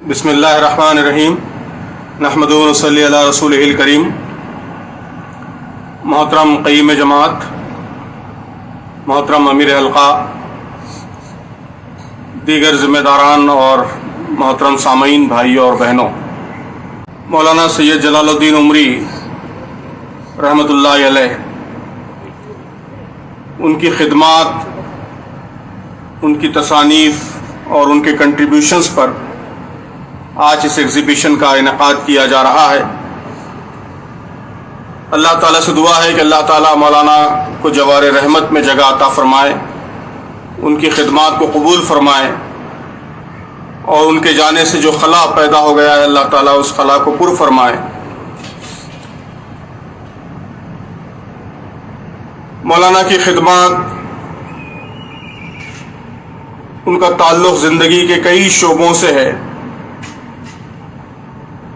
بسم اللہ الرحمن الرحیم نحمد و نصلی علی رسولہ الکریم۔ محترم قیم جماعت، محترم امیر حلقہ، دیگر ذمہ داران اور محترم سامعین بھائیوں اور بہنوں، مولانا سید جلال الدین عمری رحمۃ اللہ علیہ، ان کی خدمات، ان کی تصانیف اور ان کے کنٹریبیوشنز پر آج اس ایگزیبیشن کا انعقاد کیا جا رہا ہے۔ اللہ تعالیٰ سے دعا ہے کہ اللہ تعالیٰ مولانا کو جوار رحمت میں جگہ عطا فرمائے، ان کی خدمات کو قبول فرمائے، اور ان کے جانے سے جو خلا پیدا ہو گیا ہے اللہ تعالیٰ اس خلا کو پر فرمائے۔ مولانا کی خدمات، ان کا تعلق زندگی کے کئی شعبوں سے ہے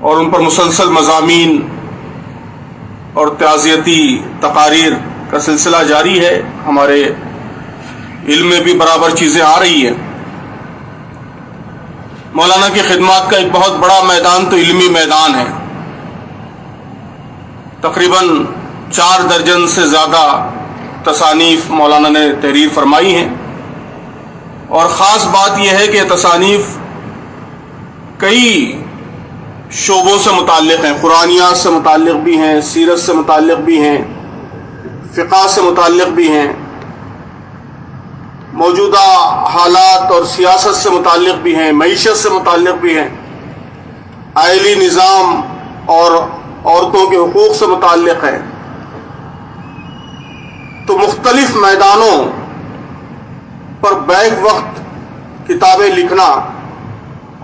اور ان پر مسلسل مضامین اور تعزیتی تقاریر کا سلسلہ جاری ہے۔ ہمارے علم میں بھی برابر چیزیں آ رہی ہیں۔ مولانا کی خدمات کا ایک بہت بڑا میدان تو علمی میدان ہے۔ تقریباً 4 درجن سے زیادہ تصانیف مولانا نے تحریر فرمائی ہیں، اور خاص بات یہ ہے کہ یہ تصانیف کئی شعبوں سے متعلق ہیں، قرآنیات سے متعلق بھی ہیں، سیرت سے متعلق بھی ہیں، فقہ سے متعلق بھی ہیں، موجودہ حالات اور سیاست سے متعلق بھی ہیں، معیشت سے متعلق بھی ہیں، آئلی نظام اور عورتوں کے حقوق سے متعلق ہے۔ تو مختلف میدانوں پر بیک وقت کتابیں لکھنا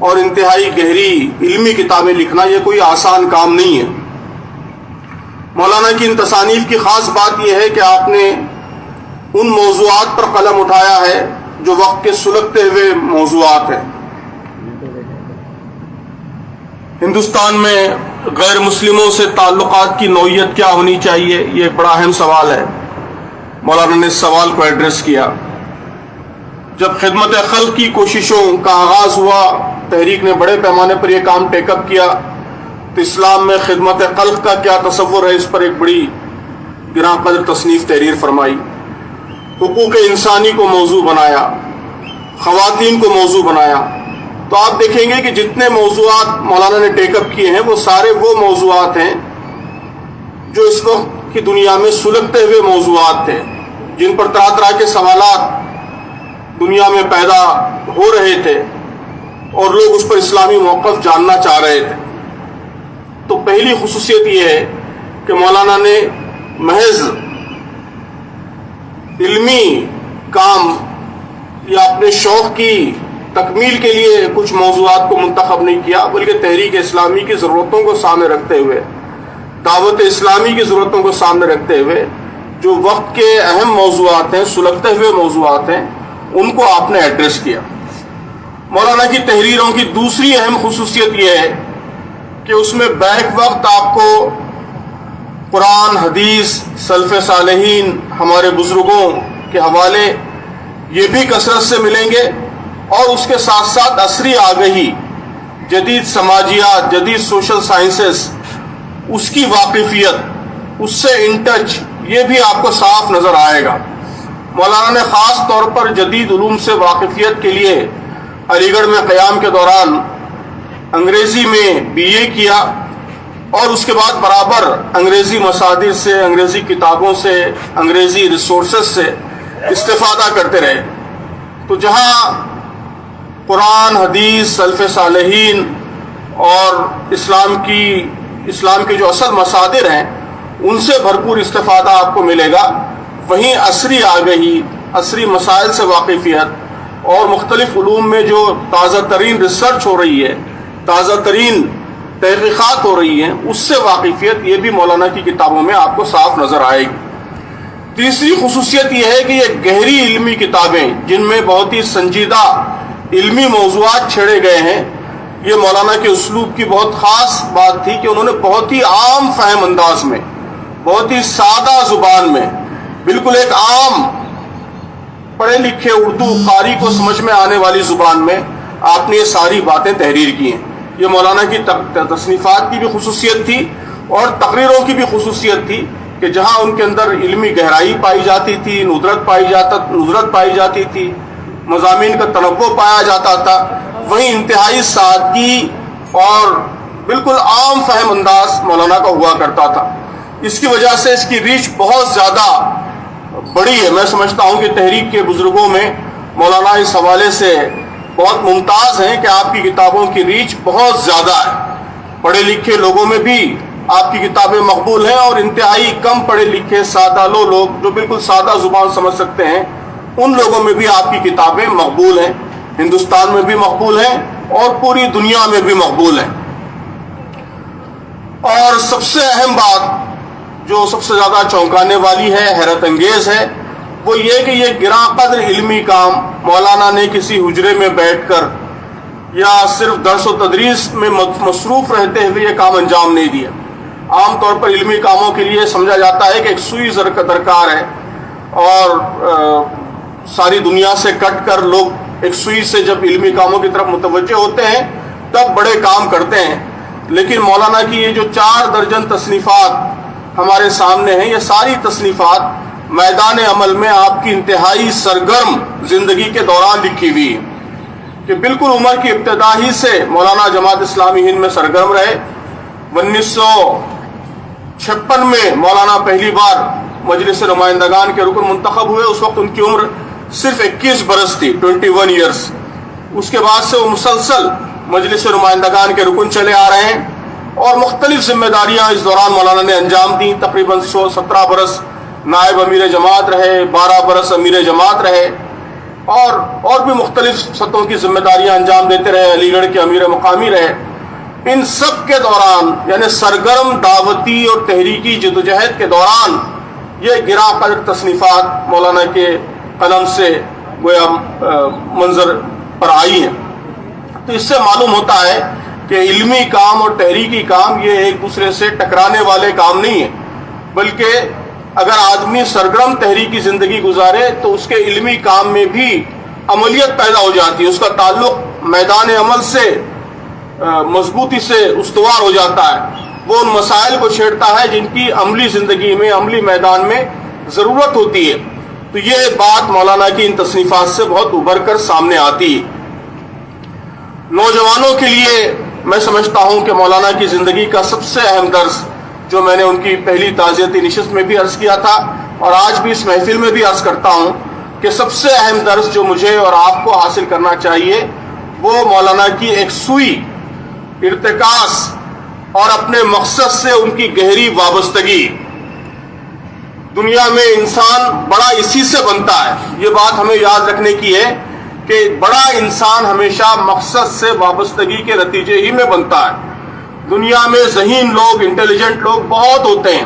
اور انتہائی گہری علمی کتابیں لکھنا یہ کوئی آسان کام نہیں ہے۔ مولانا کی ان تصانیف کی خاص بات یہ ہے کہ آپ نے ان موضوعات پر قلم اٹھایا ہے جو وقت کے سلگتے ہوئے موضوعات ہیں۔ ہندوستان میں غیر مسلموں سے تعلقات کی نوعیت کیا ہونی چاہیے، یہ ایک بڑا اہم سوال ہے۔ مولانا نے اس سوال کو ایڈریس کیا۔ جب خدمت خلق کی کوششوں کا آغاز ہوا، تحریک نے بڑے پیمانے پر یہ کام ٹیک اپ کیا، تو اسلام میں خدمت خلق کا کیا تصور ہے، اس پر ایک بڑی گراں قدر تصنیف تحریر فرمائی۔ حقوق انسانی کو موضوع بنایا، خواتین کو موضوع بنایا۔ تو آپ دیکھیں گے کہ جتنے موضوعات مولانا نے ٹیک اپ کیے ہیں وہ سارے وہ موضوعات ہیں جو اس وقت کی دنیا میں سلگتے ہوئے موضوعات تھے، جن پر طرح طرح کے سوالات دنیا میں پیدا ہو رہے تھے اور لوگ اس پر اسلامی موقف جاننا چاہ رہے تھے۔ تو پہلی خصوصیت یہ ہے کہ مولانا نے محض علمی کام یا اپنے شوق کی تکمیل کے لیے کچھ موضوعات کو منتخب نہیں کیا، بلکہ تحریک اسلامی کی ضرورتوں کو سامنے رکھتے ہوئے، دعوت اسلامی کی ضرورتوں کو سامنے رکھتے ہوئے جو وقت کے اہم موضوعات ہیں، سلگتے ہوئے موضوعات ہیں، ان کو آپ نے ایڈریس کیا۔ مولانا کی تحریروں کی دوسری اہم خصوصیت یہ ہے کہ اس میں بیک وقت آپ کو قرآن، حدیث، سلف صالحین، ہمارے بزرگوں کے حوالے یہ بھی کثرت سے ملیں گے، اور اس کے ساتھ ساتھ عصری آگہی، جدید سماجیات، جدید سوشل سائنسز، اس کی واقفیت، اس سے ان ٹچ، یہ بھی آپ کو صاف نظر آئے گا۔ مولانا نے خاص طور پر جدید علوم سے واقفیت کے لیے علی گڑھ میں قیام کے دوران انگریزی میں BA کیا، اور اس کے بعد برابر انگریزی مصادر سے، انگریزی کتابوں سے، انگریزی ریسورسز سے استفادہ کرتے رہے۔ تو جہاں قرآن، حدیث، سلف صالحین اور اسلام کے جو اصل مصادر ہیں ان سے بھرپور استفادہ آپ کو ملے گا، وہیں عصری آگہی، عصری مسائل سے واقفیت اور مختلف علوم میں جو تازہ ترین ریسرچ ہو رہی ہے، تازہ ترین تحقیقات ہو رہی ہیں، اس سے واقفیت یہ بھی مولانا کی کتابوں میں آپ کو صاف نظر آئے گی۔ تیسری خصوصیت یہ ہے کہ یہ گہری علمی کتابیں جن میں بہت ہی سنجیدہ علمی موضوعات چھیڑے گئے ہیں، یہ مولانا کے اسلوب کی بہت خاص بات تھی کہ انہوں نے بہت ہی عام فہم انداز میں، بہت ہی سادہ زبان میں، بالکل ایک عام پڑھے لکھے اردو قاری کو سمجھ میں آنے والی زبان میں آپ نے یہ ساری باتیں تحریر کی ہیں۔ یہ مولانا کی تصنیفات کی بھی خصوصیت تھی اور تقریروں کی بھی خصوصیت تھی کہ جہاں ان کے اندر علمی گہرائی پائی جاتی تھی، ندرت پائی جاتی تھی، مضامین کا تنوع پایا جاتا تھا، وہیں انتہائی سادگی اور بالکل عام فہم انداز مولانا کا ہوا کرتا تھا۔ اس کی وجہ سے اس کی ریچ بہت زیادہ بڑی ہے۔ میں سمجھتا ہوں کہ تحریک کے بزرگوں میں مولانا اس حوالے سے بہت ممتاز ہیں کہ آپ کی کتابوں کی ریچ بہت زیادہ ہے۔ پڑھے لکھے لوگوں میں بھی آپ کی کتابیں مقبول ہیں اور انتہائی کم پڑھے لکھے سادہ لوگ جو بالکل سادہ زبان سمجھ سکتے ہیں، ان لوگوں میں بھی آپ کی کتابیں مقبول ہیں، ہندوستان میں بھی مقبول ہیں اور پوری دنیا میں بھی مقبول ہیں۔ اور سب سے اہم بات جو سب سے زیادہ چونکانے والی ہے، حیرت انگیز ہے، وہ یہ کہ یہ گراں قدر علمی کام مولانا نے کسی حجرے میں بیٹھ کر یا صرف درس و تدریس میں مصروف رہتے ہوئے یہ کام انجام نہیں دیا۔ عام طور پر علمی کاموں کے لیے سمجھا جاتا ہے کہ ایک سوئی درکار ہے اور ساری دنیا سے کٹ کر لوگ ایک سوئی سے جب علمی کاموں کی طرف متوجہ ہوتے ہیں تب بڑے کام کرتے ہیں، لیکن مولانا کی یہ جو 4 درجن تصنیفات ہمارے سامنے ہیں، یہ ساری تصنیفات میدان عمل میں آپ کی انتہائی سرگرم زندگی کے دوران لکھی ہوئی ہے کہ بالکل عمر کی ابتدا ہی سے مولانا جماعت اسلامی ہند میں سرگرم رہے۔ 1956 میں مولانا پہلی بار مجلس نمائندگان کے رکن منتخب ہوئے، اس وقت ان کی عمر صرف 21 برس تھی، 21 ایئرس۔ اس کے بعد سے وہ مسلسل مجلس نمائندگان کے رکن چلے آ رہے ہیں اور مختلف ذمہ داریاں اس دوران مولانا نے انجام دیں۔ تقریباً 17 برس نائب امیر جماعت رہے، 12 برس امیر جماعت رہے اور بھی مختلف سطحوں کی ذمہ داریاں انجام دیتے رہے، علی گڑھ کے امیر مقامی رہے۔ ان سب کے دوران یعنی سرگرم دعوتی اور تحریکی جدوجہد کے دوران یہ گراں قدر تصنیفات مولانا کے قلم سے گویا منظر پر آئی ہیں۔ تو اس سے معلوم ہوتا ہے کہ علمی کام اور تحریکی کام یہ ایک دوسرے سے ٹکرانے والے کام نہیں ہیں، بلکہ اگر آدمی سرگرم تحریکی زندگی گزارے تو اس کے علمی کام میں بھی عملیت پیدا ہو جاتی ہے، اس کا تعلق میدان عمل سے مضبوطی سے استوار ہو جاتا ہے، وہ ان مسائل کو چھیڑتا ہے جن کی عملی زندگی میں، عملی میدان میں ضرورت ہوتی ہے۔ تو یہ بات مولانا کی ان تصنیفات سے بہت ابھر کر سامنے آتی ہے۔ نوجوانوں کے لیے میں سمجھتا ہوں کہ مولانا کی زندگی کا سب سے اہم درس جو میں نے ان کی پہلی تعزیتی نشست میں بھی عرض کیا تھا اور آج بھی اس محفل میں بھی عرض کرتا ہوں کہ سب سے اہم درس جو مجھے اور آپ کو حاصل کرنا چاہیے وہ مولانا کی ایک سوئی، ارتکاز اور اپنے مقصد سے ان کی گہری وابستگی۔ دنیا میں انسان بڑا اسی سے بنتا ہے، یہ بات ہمیں یاد رکھنے کی ہے کہ بڑا انسان ہمیشہ مقصد سے وابستگی کے نتیجے ہی میں بنتا ہے۔ دنیا میں ذہین لوگ، انٹیلیجنٹ لوگ بہت ہوتے ہیں،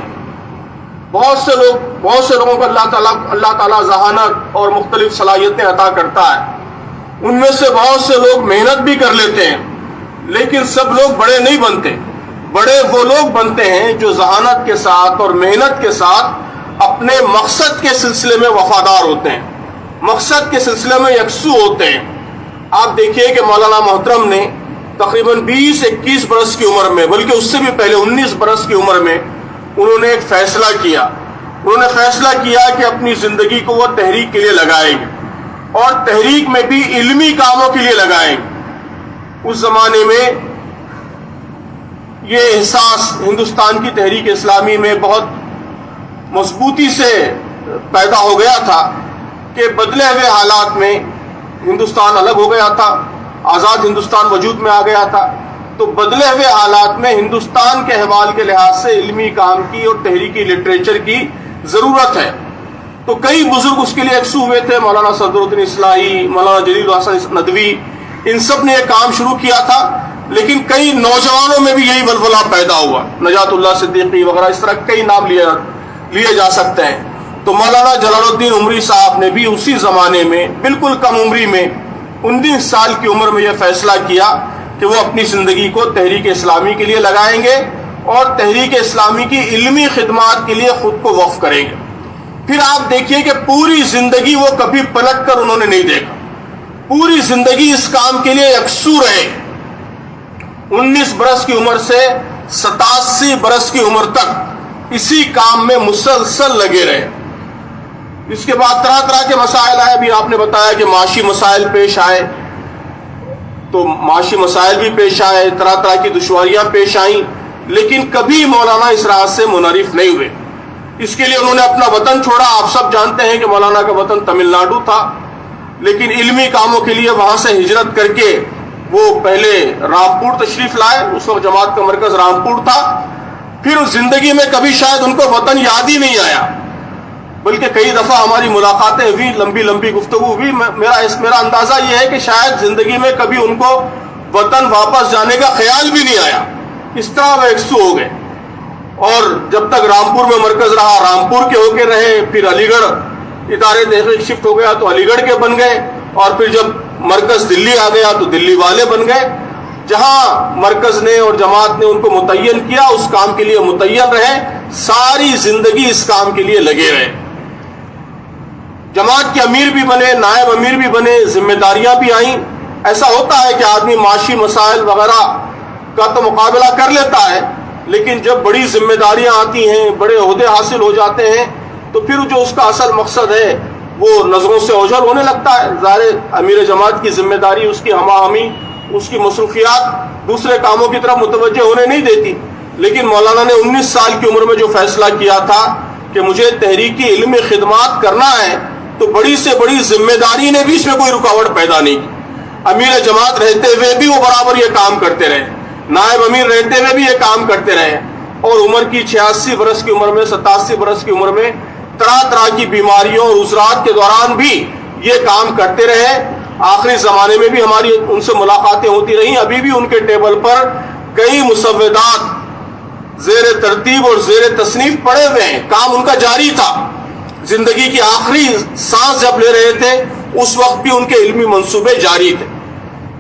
بہت سے لوگوں کو اللہ تعالیٰ ذہانت اور مختلف صلاحیتیں عطا کرتا ہے، ان میں سے بہت سے لوگ محنت بھی کر لیتے ہیں، لیکن سب لوگ بڑے نہیں بنتے۔ بڑے وہ لوگ بنتے ہیں جو ذہانت کے ساتھ اور محنت کے ساتھ اپنے مقصد کے سلسلے میں وفادار ہوتے ہیں، مقصد کے سلسلے میں یکسو ہوتے ہیں۔ آپ دیکھیے کہ مولانا محترم نے تقریباً 20-21 برس کی عمر میں، بلکہ اس سے بھی پہلے 19 برس کی عمر میں انہوں نے ایک فیصلہ کیا۔ انہوں نے فیصلہ کیا کہ اپنی زندگی کو وہ تحریک کے لیے لگائیں گے اور تحریک میں بھی علمی کاموں کے لیے لگائیں گے۔ اس زمانے میں یہ احساس ہندوستان کی تحریک اسلامی میں بہت مضبوطی سے پیدا ہو گیا تھا کہ بدلے ہوئے حالات میں ہندوستان الگ ہو گیا تھا، آزاد ہندوستان وجود میں آ گیا تھا، تو بدلے ہوئے حالات میں ہندوستان کے احوال کے لحاظ سے علمی کام کی اور تحریکی لٹریچر کی ضرورت ہے۔ تو کئی بزرگ اس کے لیے یکسو ہوئے تھے، مولانا صدر الدین اصلاحی، مولانا جلیل الحسن ندوی، ان سب نے یہ کام شروع کیا تھا، لیکن کئی نوجوانوں میں بھی یہی ولولہ پیدا ہوا، نجات اللہ صدیقی وغیرہ، اس طرح کئی نام لیے جا سکتے ہیں۔ تو مولانا جلال الدین عمری صاحب نے بھی اسی زمانے میں بالکل کم عمری میں 19 سال کی عمر میں یہ فیصلہ کیا کہ وہ اپنی زندگی کو تحریک اسلامی کے لیے لگائیں گے اور تحریک اسلامی کی علمی خدمات کے لیے خود کو وقف کریں گے۔ پھر آپ دیکھیے کہ پوری زندگی وہ کبھی پلٹ کر انہوں نے نہیں دیکھا، پوری زندگی اس کام کے لیے یکسو رہے 19 برس کی عمر سے 87 برس کی عمر تک اسی کام میں مسلسل لگے رہے. اس کے بعد طرح طرح کے مسائل آئے. ابھی آپ نے بتایا کہ معاشی مسائل پیش آئے, تو معاشی مسائل بھی پیش آئے, طرح طرح کی دشواریاں پیش آئیں, لیکن کبھی مولانا اس راہ سے منحرف نہیں ہوئے. اس کے لیے انہوں نے اپنا وطن چھوڑا. آپ سب جانتے ہیں کہ مولانا کا وطن تمل ناڈو تھا, لیکن علمی کاموں کے لیے وہاں سے ہجرت کر کے وہ پہلے رامپور تشریف لائے. اس وقت جماعت کا مرکز رامپور تھا. پھر اس زندگی میں کبھی شاید ان کو وطن یاد ہی نہیں آیا, بلکہ کئی دفعہ ہماری ملاقاتیں ہوئی, لمبی لمبی گفتگو ہوئی. میرا اندازہ یہ ہے کہ شاید زندگی میں کبھی ان کو وطن واپس جانے کا خیال بھی نہیں آیا. اس طرح وہ یکسو ہو گئے, اور جب تک رامپور میں مرکز رہا رامپور کے ہو کے رہے. پھر علی گڑھ ادارے تحقیق شفٹ ہو گیا تو علی گڑھ کے بن گئے, اور پھر جب مرکز دلی آ گیا تو دلی والے بن گئے. جہاں مرکز نے اور جماعت نے ان کو متعین کیا اس کام کے لیے متعین رہے, ساری زندگی اس کام کے لیے لگے رہے. جماعت کے امیر بھی بنے, نائب امیر بھی بنے, ذمہ داریاں بھی آئیں. ایسا ہوتا ہے کہ آدمی معاشی مسائل وغیرہ کا تو مقابلہ کر لیتا ہے, لیکن جب بڑی ذمہ داریاں آتی ہیں, بڑے عہدے حاصل ہو جاتے ہیں, تو پھر جو اس کا اصل مقصد ہے وہ نظروں سے اوجھل ہونے لگتا ہے. ظاہر امیر جماعت کی ذمہ داری, اس کی ہمہ ہمی, اس کی مصروفیات دوسرے کاموں کی طرف متوجہ ہونے نہیں دیتی. لیکن مولانا نے 19 سال کی عمر میں جو فیصلہ کیا تھا کہ مجھے تحریکی علمی خدمات کرنا ہے, تو بڑی سے بڑی ذمہ داری نے بھی اس میں کوئی رکاوٹ پیدا نہیں کی. امیر جماعت رہتے ہوئے بھی وہ برابر یہ کام کرتے رہے, نائب امیر رہتے ہوئے بھی یہ کام کرتے رہے, اور عمر کی 86 برس کی عمر میں, 87 برس کی عمر میں طرح طرح کی بیماریوں اور عذرات کے دوران بھی یہ کام کرتے رہے. آخری زمانے میں بھی ہماری ان سے ملاقاتیں ہوتی رہیں. ابھی بھی ان کے ٹیبل پر کئی مسودات زیر ترتیب اور زیر تصنیف پڑے ہوئے ہیں. کام ان کا جاری تھا. زندگی کی آخری سانس جب لے رہے تھے اس وقت بھی ان کے علمی منصوبے جاری تھے.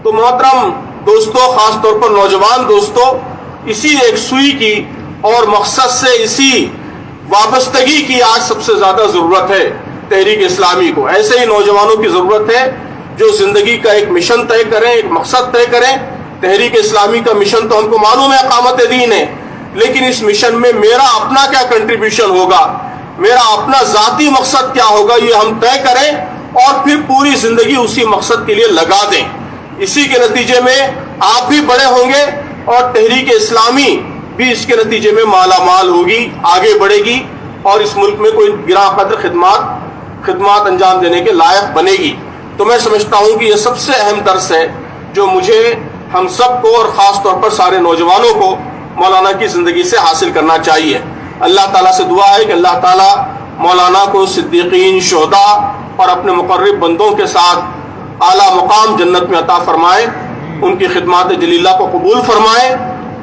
تو محترم دوستو, خاص طور پر نوجوان دوستو, اسی ایک سوئی کی اور مقصد سے اسی وابستگی کی آج سب سے زیادہ ضرورت ہے تحریک اسلامی کو. ایسے ہی نوجوانوں کی ضرورت ہے جو زندگی کا ایک مشن طے کریں, ایک مقصد طے کریں. تحریک اسلامی کا مشن تو ہم کو معلوم ہے, اقامت دین ہے, لیکن اس مشن میں میرا اپنا کیا کنٹریبیوشن ہوگا, میرا اپنا ذاتی مقصد کیا ہوگا, یہ ہم طے کریں اور پھر پوری زندگی اسی مقصد کے لیے لگا دیں. اسی کے نتیجے میں آپ بھی بڑے ہوں گے اور تحریک اسلامی بھی اس کے نتیجے میں مالا مال ہوگی, آگے بڑھے گی, اور اس ملک میں کوئی گراں قدر خدمات انجام دینے کے لائق بنے گی. تو میں سمجھتا ہوں کہ یہ سب سے اہم درس ہے جو مجھے, ہم سب کو, اور خاص طور پر سارے نوجوانوں کو مولانا کی زندگی سے حاصل کرنا چاہیے. اللہ تعالیٰ سے دعا ہے کہ اللہ تعالیٰ مولانا کو صدیقین, شہداء اور اپنے مقرب بندوں کے ساتھ اعلیٰ مقام جنت میں عطا فرمائے, ان کی خدمات جلیلہ کو قبول فرمائے,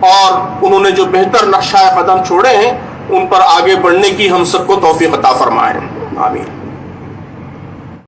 اور انہوں نے جو بہتر نقشہ قدم چھوڑے ہیں ان پر آگے بڑھنے کی ہم سب کو توفیق عطا فرمائے. آمین.